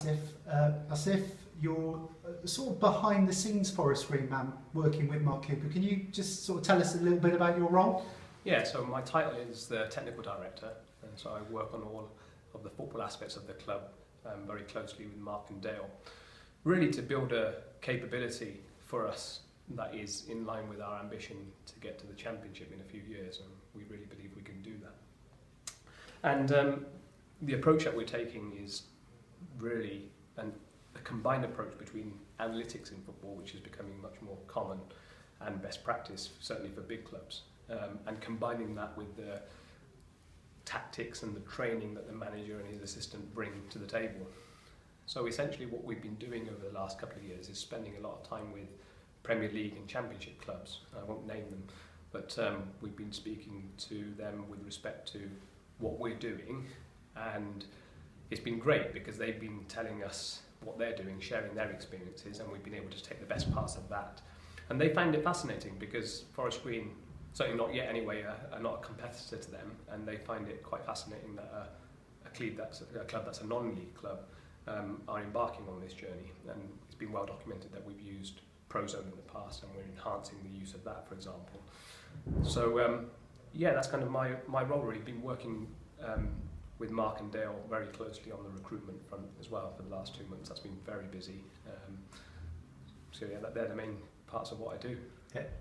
Asif. Asif, you're sort of behind the scenes Forest Green man working with Mark Cooper. Can you just sort of tell us a little bit about your role? Yeah, so my title is the technical director, and so I work on all of the football aspects of the club very closely with Mark and Dale, really to build a capability for us that is in line with our ambition to get to the Championship in a few years, and we really believe we can do that. And the approach that we're taking is really a combined approach between analytics in football, which is becoming much more common and best practice, certainly for big clubs, and combining that with the tactics and the training that the manager and his assistant bring to the table. So essentially what we've been doing over the last couple of years is spending a lot of time with Premier League and Championship clubs. I won't name them, but we've been speaking to them with respect to what we're doing, and it's been great because they've been telling us what they're doing, sharing their experiences, and we've been able to take the best parts of that. And they find it fascinating because Forest Green, certainly not yet anyway, are not a competitor to them, and they find it quite fascinating that a club that's a non-league club are embarking on this journey. And it's been well documented that we've used Prozone in the past, and we're enhancing the use of that, for example. So yeah, that's kind of my role really. Been working with Mark and Dale very closely on the recruitment front as well for the last 2 months. That's been very busy. So yeah, they're the main parts of what I do.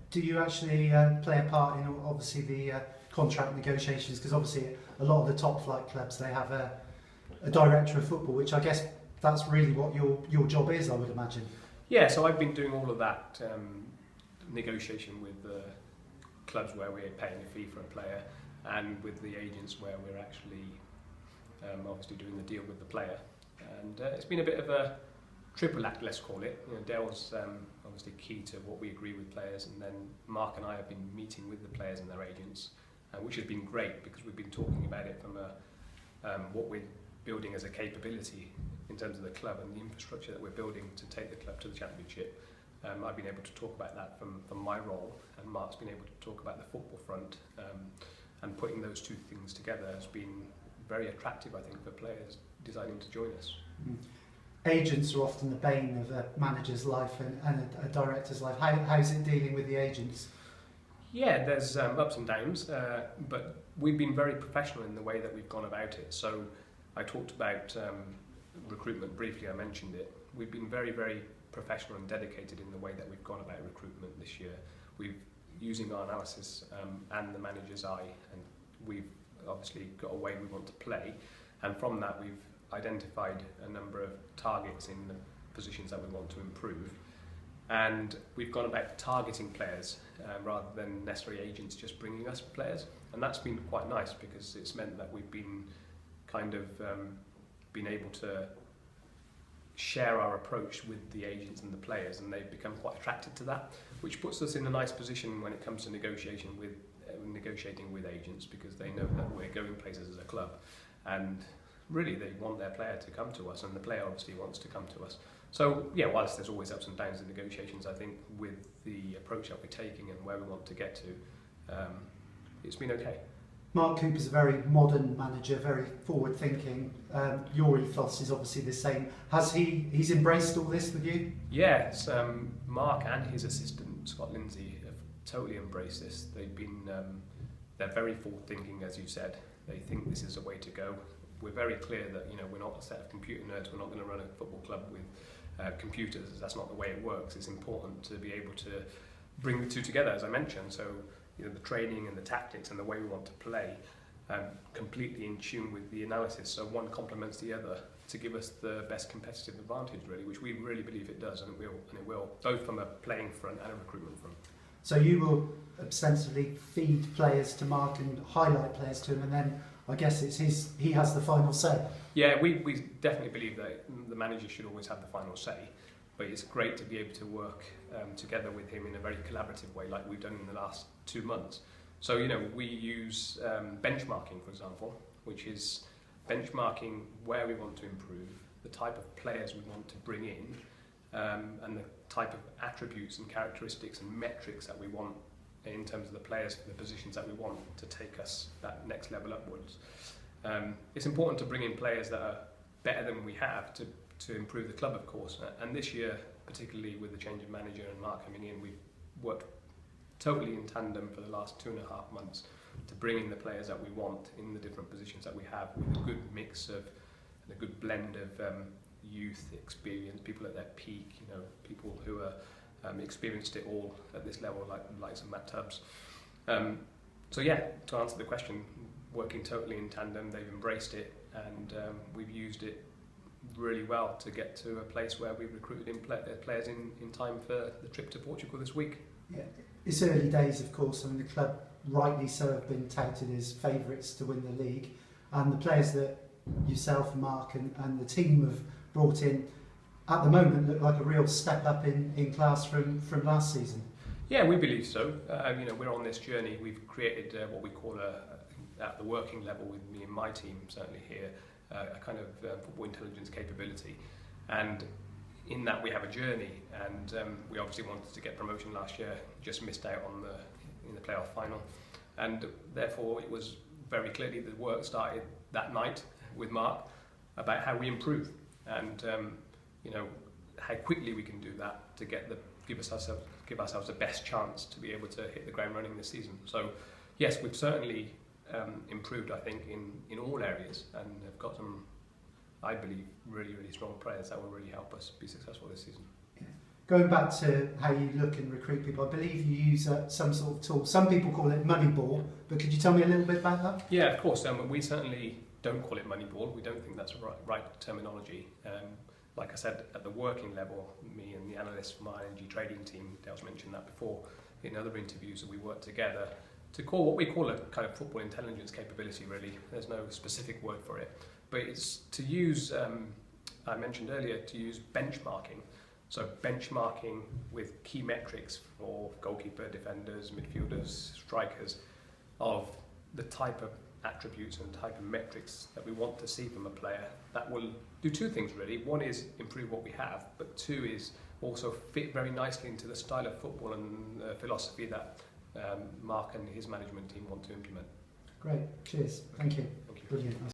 Do you actually play a part in obviously the contract negotiations? Because obviously a lot of the top flight clubs, they have a director of football, which I guess that's really what your job is, I would imagine. Yeah, so I've been doing all of that negotiation with the clubs where we're paying a fee for a player, and with the agents where we're actually obviously doing the deal with the player. And it's been a bit of a triple act, let's call it. You know, Dale's obviously key to what we agree with players, and then Mark and I have been meeting with the players and their agents, which has been great because we've been talking about it from what we're building as a capability in terms of the club and the infrastructure that we're building to take the club to the Championship. I've been able to talk about that from my role, and Mark's been able to talk about the football front, and putting those two things together has been very attractive, I think, for players deciding to join us. Agents are often the bane of a manager's life and a director's life. How's it dealing with the agents? Yeah, there's ups and downs, but we've been very professional in the way that we've gone about it. So I talked about recruitment briefly, I mentioned it. We've been very, very professional and dedicated in the way that we've gone about recruitment this year. We've using our analysis and the manager's eye, and we've obviously got a way we want to play, and from that we've identified a number of targets in the positions that we want to improve, and we've gone about targeting players rather than necessarily agents just bringing us players, and that's been quite nice because it's meant that we've been kind of been able to share our approach with the agents and the players, and they've become quite attracted to that, which puts us in a nice position when it comes to negotiating with agents, because they know that we're going places as a club, and really they want their player to come to us, and the player obviously wants to come to us. So yeah, whilst there's always ups and downs in negotiations, I think with the approach that we're taking and where we want to get to, it's been okay. Mark Cooper's a very modern manager, very forward-thinking. Your ethos is obviously the same. He's embraced all this with you? Yes, Mark and his assistant Scott Lindsay have totally embraced this. They're very forward-thinking, as you said. They think this is a way to go. We're very clear that we're not a set of computer nerds. We're not going to run a football club with computers. That's not the way it works. It's important to be able to bring the two together, as I mentioned. So the training and the tactics and the way we want to play, completely in tune with the analysis. So one complements the other to give us the best competitive advantage, really, which we really believe it does, and it will, both from a playing front and a recruitment front. So you will ostensibly feed players to Mark and highlight players to him, and then I guess he has the final say. Yeah, we definitely believe that the manager should always have the final say, but it's great to be able to work together with him in a very collaborative way, like we've done in the last 2 months. So we use benchmarking, for example, which is benchmarking where we want to improve, the type of players we want to bring in, and the type of attributes and characteristics and metrics that we want in terms of the players for the positions that we want to take us that next level upwards. It's important to bring in players that are better than we have to to improve the club, of course. And this year, particularly with the change of manager and Mark coming in, we've worked totally in tandem for the last 2.5 months to bring in the players that we want in the different positions that we have, with a good mix of, and a good blend of youth experience, people at their peak, people who are experienced it all at this level, like the likes of Matt Tubbs. So yeah, to answer the question, working totally in tandem, they've embraced it, and we've used it really well to get to a place where we've recruited in players in time for the trip to Portugal this week. Yeah, it's early days, of course. I mean, the club, rightly so, have been touted as favourites to win the league, and the players that yourself, Mark, and the team have brought in at the moment look like a real step up in class from last season. Yeah, we believe so. We're on this journey. We've created what we call at the working level with me and my team, certainly here, a kind of football intelligence capability. And in that we have a journey, and we obviously wanted to get promotion last year, just missed out in the playoff final. And therefore it was very clearly the work started that night with Mark about how we improve, and how quickly we can do that to give ourselves the best chance to be able to hit the ground running this season. So yes, we've certainly improved, I think, in all areas, and have got some, I believe, really, really strong players that will really help us be successful this season. Yeah. Going back to how you look and recruit people, I believe you use some sort of tool. Some people call it Moneyball, but could you tell me a little bit about that? Yeah, of course. We certainly don't call it Moneyball. We don't think that's the right terminology. Like I said, at the working level, me and the analysts from our energy trading team, Dale's mentioned that before in other interviews, that we work together to call what we call a kind of football intelligence capability, really. There's no specific word for it. But it's to use, I mentioned earlier, to use benchmarking. So benchmarking with key metrics for goalkeeper, defenders, midfielders, strikers, of the type of attributes and type of metrics that we want to see from a player that will do two things really. One is improve what we have, but two is also fit very nicely into the style of football and the philosophy that Mark and his management team want to implement. Great, cheers, thank you. Thank you. Brilliant.